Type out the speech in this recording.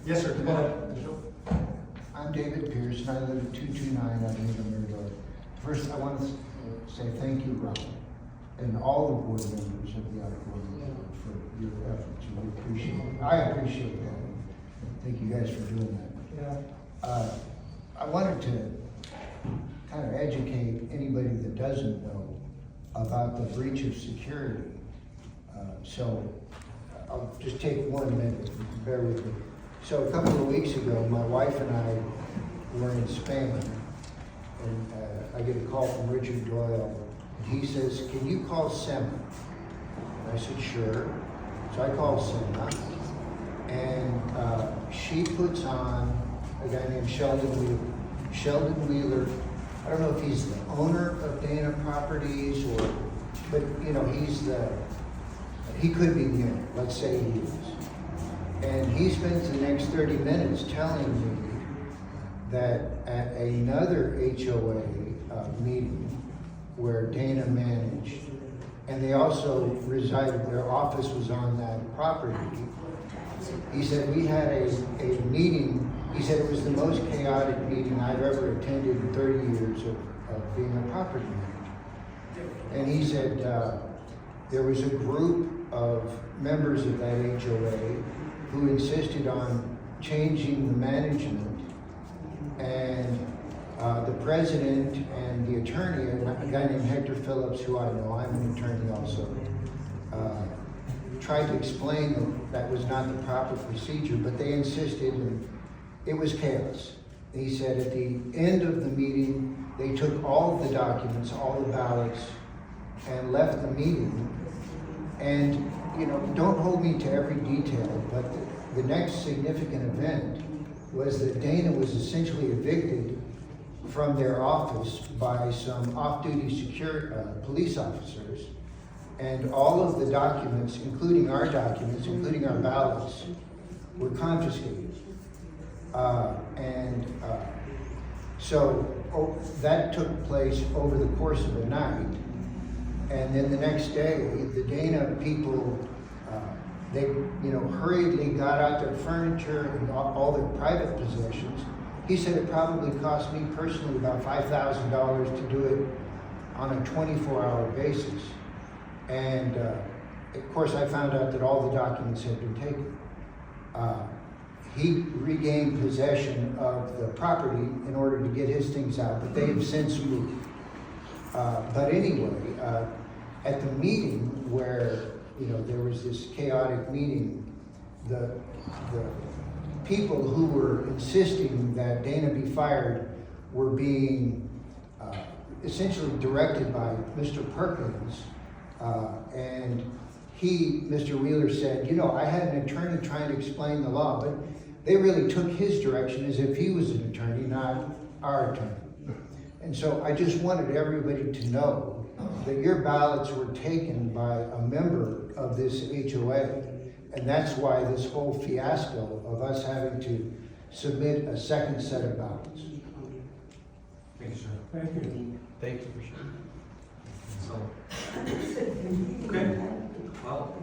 Yes, sir. Go ahead. I'm David Pierce, and I live at 229 Avenida Mirador. First, I want to say thank you, Raul, and all the board members of the outgoing board for your efforts. We appreciate it. I appreciate that. Thank you guys for doing that. I wanted to kind of educate anybody that doesn't know about the breach of security. So I'll just take 1 minute, bear with me. So a couple of weeks ago, my wife and I were in Spain, and I get a call from Richard Doyle. He says, "Can you call Sema?" And I said, "Sure." So I called Sema, and she puts on a guy named Sheldon Wheeler. Sheldon Wheeler, I don't know if he's the owner of Dana Properties but you know, he could be the owner, let's say he is. And he spends the next 30 minutes telling me that at another HOA meeting where Dana managed, and they also resided, their office was on that property, he said we had a meeting. He said it was the most chaotic meeting I've ever attended in 30 years of being a property manager. And he said there was a group of members of that HOA who insisted on changing the management, and the president and the attorney, a guy named Hector Phillips, who I know, I'm an attorney also, tried to explain that was not the proper procedure, but they insisted, and it was chaos. He said at the end of the meeting, they took all of the documents, all the ballots, and left the meeting. And, you know, don't hold me to every detail, but the next significant event was that Dana was essentially evicted from their office by some off-duty police officers. And all of the documents, including our documents, including our ballots, were confiscated. So that took place over the course of a night. And then the next day, the Dana people, they hurriedly got out their furniture and all their private possessions. He said it probably cost me personally about $5,000 to do it on a 24-hour basis. And of course, I found out that all the documents had been taken. He regained possession of the property in order to get his things out, but they have since moved. But anyway, at the meeting where there was this chaotic meeting, the people who were insisting that Dana be fired were being essentially directed by Mr. Perkins, and Mr. Wheeler said, I had an attorney trying to explain the law, but they really took his direction as if he was an attorney, not our attorney. And so I just wanted everybody to know that your ballots were taken by a member of this HOA, and that's why this whole fiasco of us having to submit a second set of ballots. Thank you, sir. Thank you. Thank you for sharing. So, okay. Well,